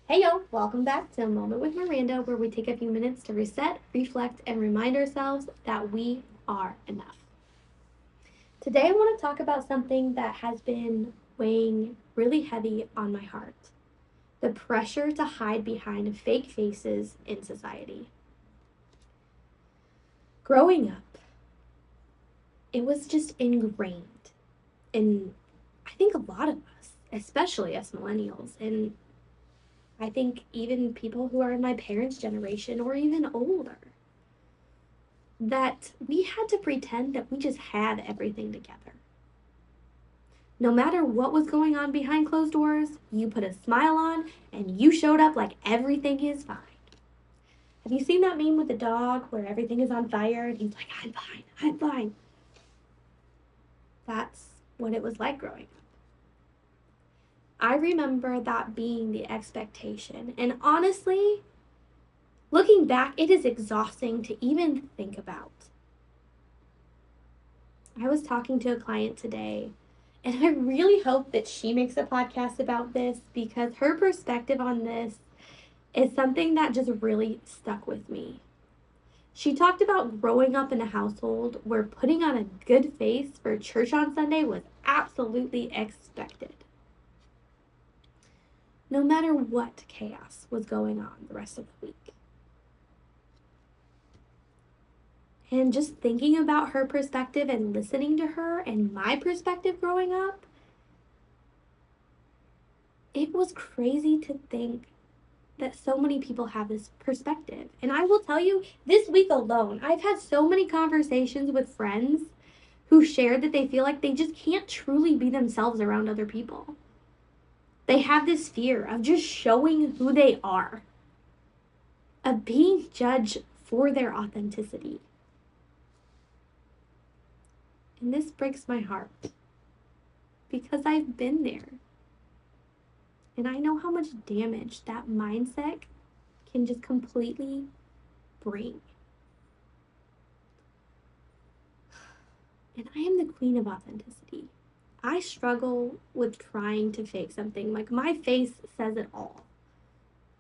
Hey yo, welcome back to A Moment with Miranda, where we take a few minutes to reset, reflect, and remind ourselves that we are enough. Today, I want to talk about something that has been weighing really heavy on my heart: the pressure to hide behind fake faces in society. Growing up, it was just ingrained in, I think, a lot of us, especially us millennials, and I think even people who are in my parents' generation or even older, that we had to pretend that we just had everything together. No matter what was going on behind closed doors, you put a smile on and you showed up like everything is fine. Have you seen that meme with the dog where everything is on fire and he's like, I'm fine, I'm fine? That's what it was like growing up. I remember that being the expectation. And honestly, looking back, it is exhausting to even think about. I was talking to a client today, and I really hope that she makes a podcast about this because her perspective on this is something that just really stuck with me. She talked about growing up in a household where putting on a good face for church on Sunday was absolutely expected, no matter what chaos was going on the rest of the week. And just thinking about her perspective and listening to her and my perspective growing up, it was crazy to think that so many people have this perspective. And I will tell you, this week alone, I've had so many conversations with friends who shared that they feel like they just can't truly be themselves around other people. They have this fear of just showing who they are, of being judged for their authenticity. And this breaks my heart because I've been there. And I know how much damage that mindset can just completely bring. And I am the queen of authenticity. I struggle with trying to fake something. Like, my face says it all.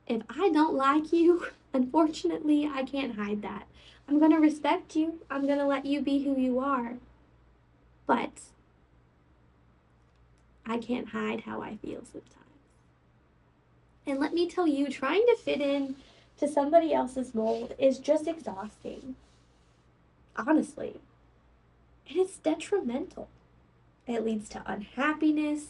If I don't like you, unfortunately, I can't hide that. I'm going to respect you. I'm going to let you be who you are. But I can't hide how I feel sometimes. And let me tell you, trying to fit in to somebody else's mold is just exhausting. Honestly. And it's detrimental. It leads to unhappiness,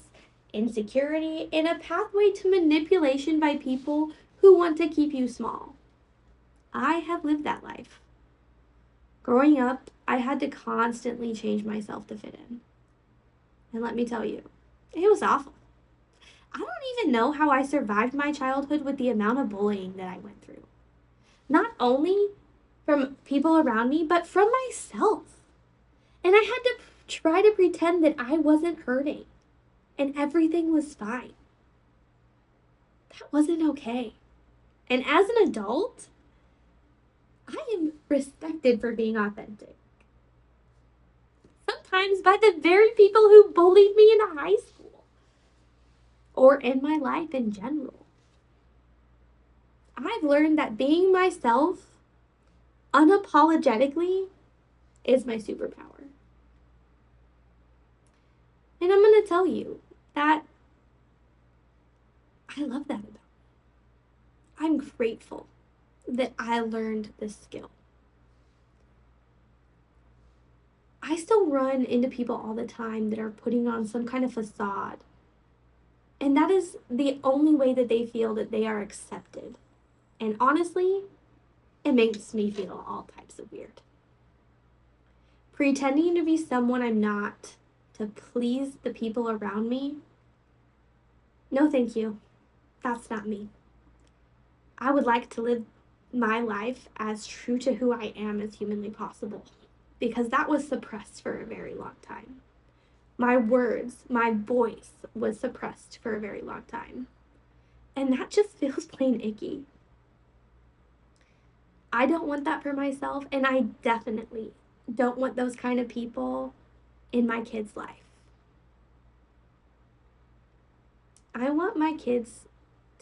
insecurity, and a pathway to manipulation by people who want to keep you small. I have lived that life. Growing up, I had to constantly change myself to fit in. And let me tell you, it was awful. I don't even know how I survived my childhood with the amount of bullying that I went through. Not only from people around me, but from myself. And I had to try to pretend that I wasn't hurting and everything was fine. That wasn't okay. And as an adult, I am respected for being authentic. Sometimes by the very people who bullied me in high school or in my life in general. I've learned that being myself unapologetically is my superpower. And I'm going to tell you that I love that about me. I'm grateful that I learned this skill. I still run into people all the time that are putting on some kind of facade. And that is the only way that they feel that they are accepted. And honestly, it makes me feel all types of weird. Pretending to be someone I'm not to please the people around me, no thank you. That's not me. I would like to live my life as true to who I am as humanly possible, because that was suppressed for a very long time. My words, my voice was suppressed for a very long time. And that just feels plain icky. I don't want that for myself, and I definitely don't want those kind of people in my kids' life. I want my kids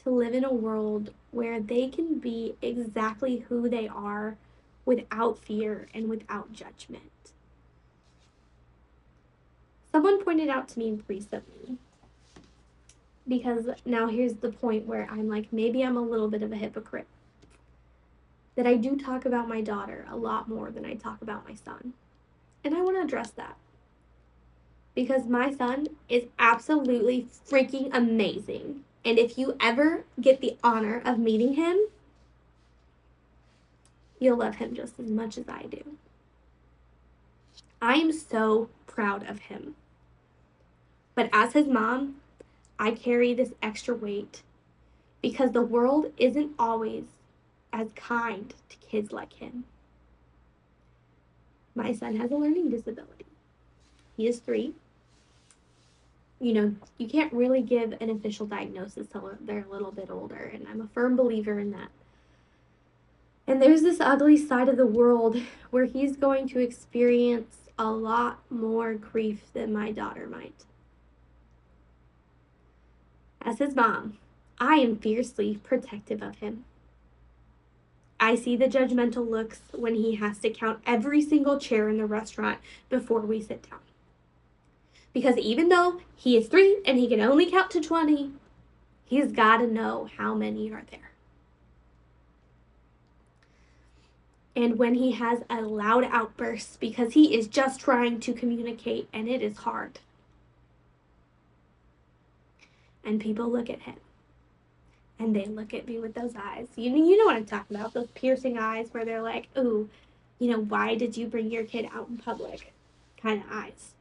to live in a world where they can be exactly who they are without fear and without judgment. Someone pointed out to me recently, because now here's the point where I'm like, maybe I'm a little bit of a hypocrite, that I do talk about my daughter a lot more than I talk about my son. And I want to address that. Because my son is absolutely freaking amazing. And if you ever get the honor of meeting him, you'll love him just as much as I do. I am so proud of him. But as his mom, I carry this extra weight because the world isn't always as kind to kids like him. My son has a learning disability. He is 3. You know, you can't really give an official diagnosis till they're a little bit older, and I'm a firm believer in that. And there's this ugly side of the world where he's going to experience a lot more grief than my daughter might. As his mom, I am fiercely protective of him. I see the judgmental looks when he has to count every single chair in the restaurant before we sit down. Because even though he is 3 and he can only count to 20, he's got to know how many are there. And when he has a loud outburst because he is just trying to communicate and it is hard. And people look at him. And they look at me with those eyes. You know what I'm talking about, those piercing eyes where they're like, ooh, why did you bring your kid out in public? Kind of eyes.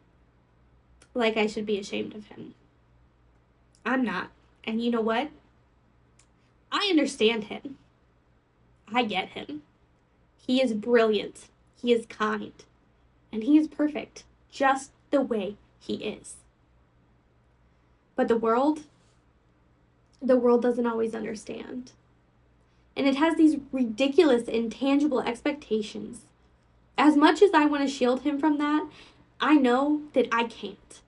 Like I should be ashamed of him. I'm not. And you know what? I understand him. I get him. He is brilliant. He is kind. And he is perfect, just the way he is. But the world doesn't always understand. And it has these ridiculous, intangible expectations. As much as I want to shield him from that, I know that I can't.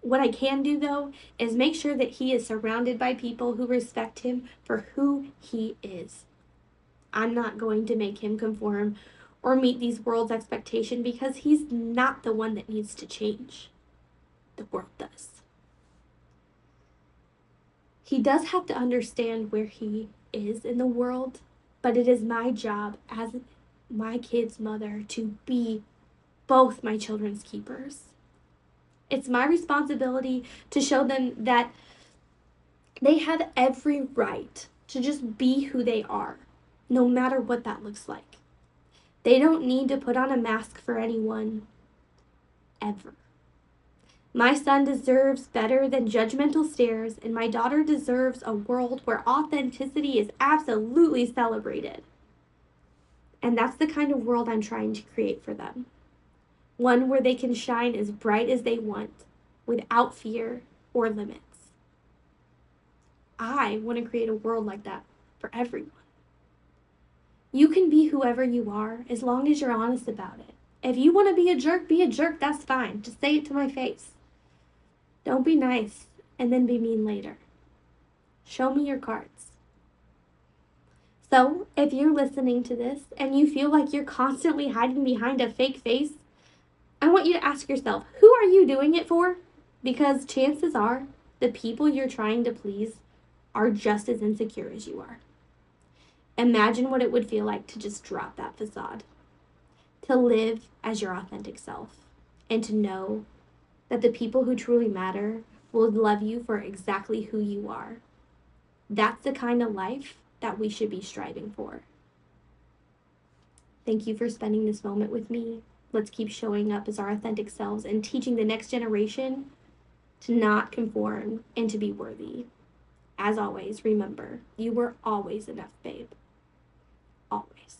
What I can do, though, is make sure that he is surrounded by people who respect him for who he is. I'm not going to make him conform or meet these world's expectation because he's not the one that needs to change. The world does. He does have to understand where he is in the world, but it is my job as my kid's mother to be both my children's keepers. It's my responsibility to show them that they have every right to just be who they are, no matter what that looks like. They don't need to put on a mask for anyone, ever. My son deserves better than judgmental stares, and my daughter deserves a world where authenticity is absolutely celebrated. And that's the kind of world I'm trying to create for them. One where they can shine as bright as they want, without fear or limits. I want to create a world like that for everyone. You can be whoever you are as long as you're honest about it. If you want to be a jerk, that's fine. Just say it to my face. Don't be nice and then be mean later. Show me your cards. So, if you're listening to this and you feel like you're constantly hiding behind a fake face, I want you to ask yourself, who are you doing it for? Because chances are the people you're trying to please are just as insecure as you are. Imagine what it would feel like to just drop that facade, to live as your authentic self, and to know that the people who truly matter will love you for exactly who you are. That's the kind of life that we should be striving for. Thank you for spending this moment with me. Let's keep showing up as our authentic selves and teaching the next generation to not conform and to be worthy. As always, remember, you were always enough, babe. Always.